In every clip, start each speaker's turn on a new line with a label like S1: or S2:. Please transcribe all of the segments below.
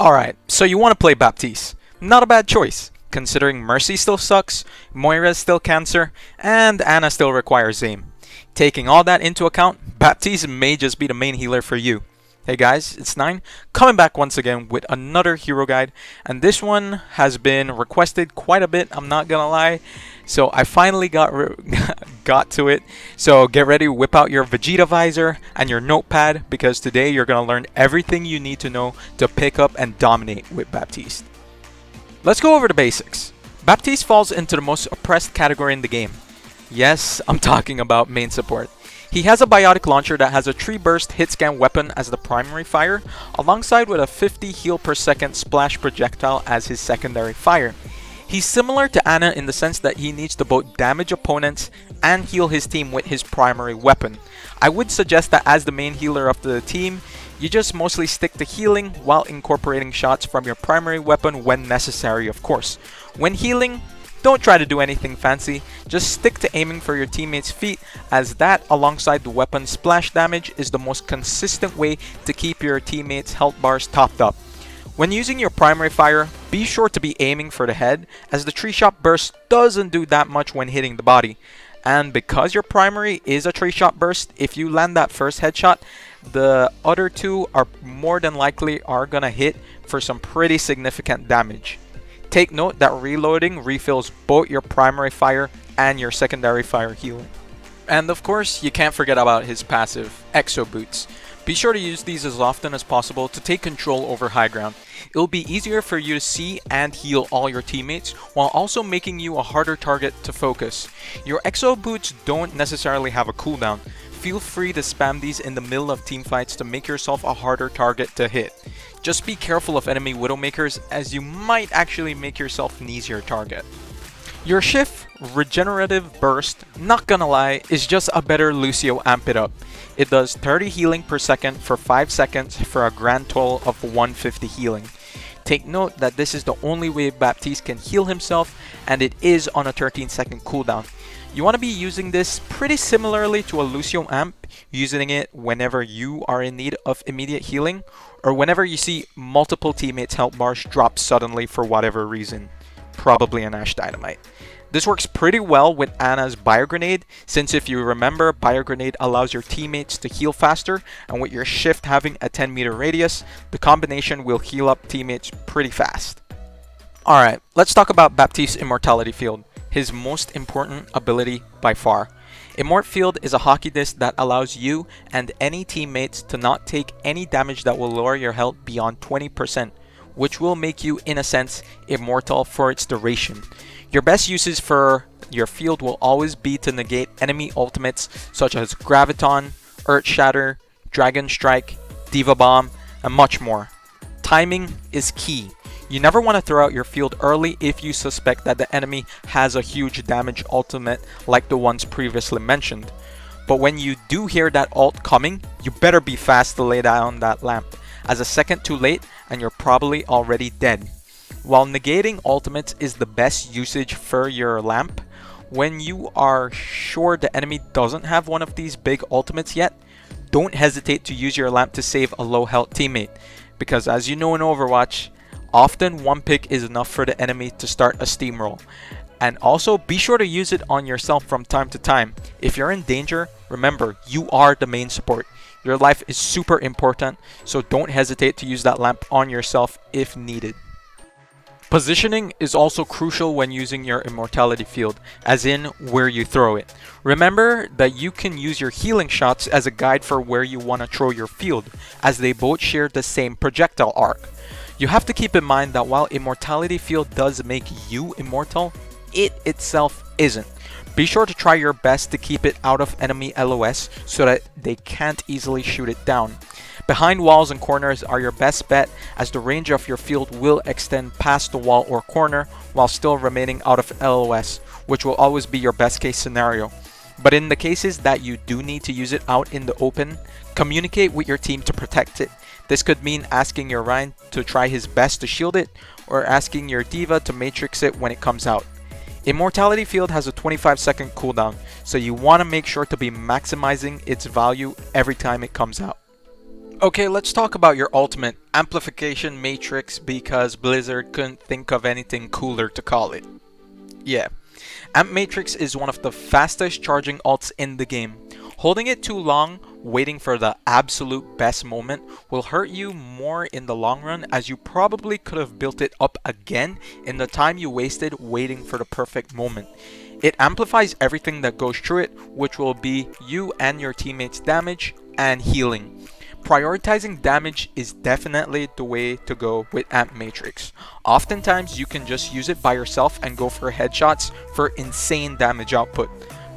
S1: Alright, so you want to play Baptiste. Not a bad choice, considering Mercy still sucks, Moira's still cancer, and Ana still requires aim. Taking all that into account, Baptiste may just be the main healer for you. Hey guys, it's 9, coming back once again with another hero guide, and this one has been requested quite a bit, I'm not gonna lie. So I finally got to it. So get ready, whip out your Vegeta visor and your notepad, because today you're gonna learn everything you need to know to pick up and dominate with Baptiste. Let's go over the basics. Baptiste falls into the most oppressed category in the game. Yes, I'm talking about main support. He has a biotic launcher that has a tree burst hit scan weapon as the primary fire, alongside with a 50 heal per second splash projectile as his secondary fire. He's similar to Ana in the sense that he needs to both damage opponents and heal his team with his primary weapon. I would suggest that as the main healer of the team, you just mostly stick to healing while incorporating shots from your primary weapon when necessary, of course. When healing, don't try to do anything fancy, just stick to aiming for your teammates' feet, as that alongside the weapon's splash damage is the most consistent way to keep your teammates' health bars topped up. When using your primary fire, be sure to be aiming for the head, as the tree shot burst doesn't do that much when hitting the body. And because your primary is a tree shot burst, if you land that first headshot, the other two are more than likely gonna hit for some pretty significant damage. Take note that reloading refills both your primary fire and your secondary fire healing. And of course, you can't forget about his passive, Exo Boots. Be sure to use these as often as possible to take control over high ground. It'll be easier for you to see and heal all your teammates, while also making you a harder target to focus. Your Exo Boots don't necessarily have a cooldown. Feel free to spam these in the middle of teamfights to make yourself a harder target to hit. Just be careful of enemy Widowmakers, as you might actually make yourself an easier target. Your Shift Regenerative Burst, not gonna lie, is just a better Lucio Amp It Up. It does 30 healing per second for 5 seconds for a grand total of 150 healing. Take note that this is the only way Baptiste can heal himself, and it is on a 13-second cooldown. You want to be using this pretty similarly to a Lucio Amp, using it whenever you are in need of immediate healing, or whenever you see multiple teammates' health bars drop suddenly for whatever reason. Probably an Ash Dynamite. This works pretty well with Ana's Bio Grenade, since if you remember, Bio Grenade allows your teammates to heal faster, and with your Shift having a 10-meter radius, the combination will heal up teammates pretty fast. Alright, let's talk about Baptiste's Immortality Field, his most important ability by far. Immortal Field is a hockey disc that allows you and any teammates to not take any damage that will lower your health beyond 20%, which will make you, in a sense, immortal for its duration. Your best uses for your field will always be to negate enemy ultimates such as Graviton, Earth Shatter, Dragon Strike, Diva Bomb, and much more. Timing is key. You never want to throw out your field early if you suspect that the enemy has a huge damage ultimate like the ones previously mentioned. But when you do hear that ult coming, you better be fast to lay down that lamp, as a second too late and you're probably already dead. While negating ultimates is the best usage for your lamp, when you are sure the enemy doesn't have one of these big ultimates yet, don't hesitate to use your lamp to save a low health teammate, because as you know in Overwatch, often one pick is enough for the enemy to start a steamroll. And also be sure to use it on yourself from time to time. If you're in danger, remember, you are the main support. Your life is super important, so don't hesitate to use that lamp on yourself if needed. Positioning is also crucial when using your Immortality Field, as in where you throw it. Remember that you can use your healing shots as a guide for where you want to throw your field, as they both share the same projectile arc. You have to keep in mind that while Immortality Field does make you immortal, it itself isn't. Be sure to try your best to keep it out of enemy LOS so that they can't easily shoot it down. Behind walls and corners are your best bet, as the range of your field will extend past the wall or corner while still remaining out of LOS, which will always be your best case scenario. But in the cases that you do need to use it out in the open, communicate with your team to protect it. This could mean asking your Ryan to try his best to shield it, or asking your Diva to matrix it when it comes out. Immortality Field has a 25-second cooldown, so you want to make sure to be maximizing its value every time it comes out. Okay, let's talk about your ultimate amplification matrix because Blizzard couldn't think of anything cooler to call it. Yeah, Amp Matrix is one of the fastest charging ults in the game. Holding it too long, waiting for the absolute best moment, will hurt you more in the long run, as you probably could have built it up again in the time you wasted waiting for the perfect moment. It amplifies everything that goes through it, which will be you and your teammates' damage and healing. Prioritizing damage is definitely the way to go with Amp Matrix. Oftentimes you can just use it by yourself and go for headshots for insane damage output.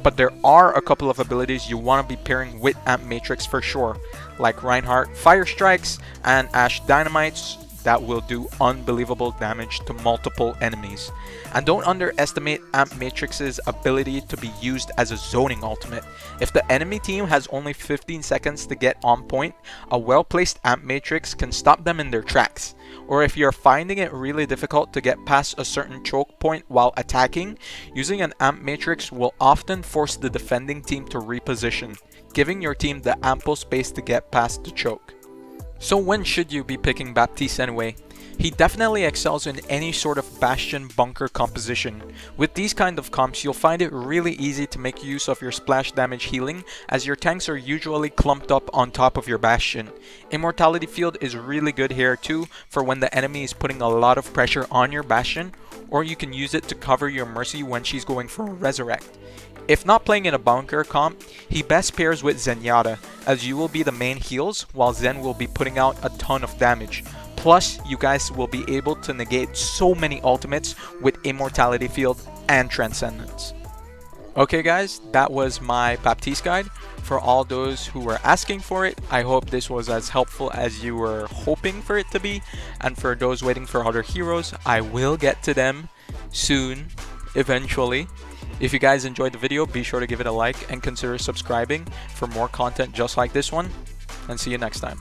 S1: But there are a couple of abilities you want to be pairing with Amp Matrix for sure, like Reinhardt Fire Strikes and Ash Dynamites that will do unbelievable damage to multiple enemies. And don't underestimate Amp Matrix's ability to be used as a zoning ultimate. If the enemy team has only 15 seconds to get on point, a well-placed Amp Matrix can stop them in their tracks. Or if you're finding it really difficult to get past a certain choke point while attacking, using an Amp Matrix will often force the defending team to reposition, giving your team the ample space to get past the choke. So when should you be picking Baptiste anyway? He definitely excels in any sort of bastion bunker composition. With these kind of comps, you'll find it really easy to make use of your splash damage healing, as your tanks are usually clumped up on top of your bastion. Immortality Field is really good here too, for when the enemy is putting a lot of pressure on your bastion, or you can use it to cover your Mercy when she's going for a resurrect. If not playing in a bunker comp, he best pairs with Zenyatta, as you will be the main heals while Zen will be putting out a ton of damage. Plus, you guys will be able to negate so many ultimates with Immortality Field and Transcendence. Okay guys, that was my Baptiste guide. For all those who were asking for it, I hope this was as helpful as you were hoping for it to be. And for those waiting for other heroes, I will get to them soon, eventually. If you guys enjoyed the video, be sure to give it a like and consider subscribing for more content just like this one. And see you next time.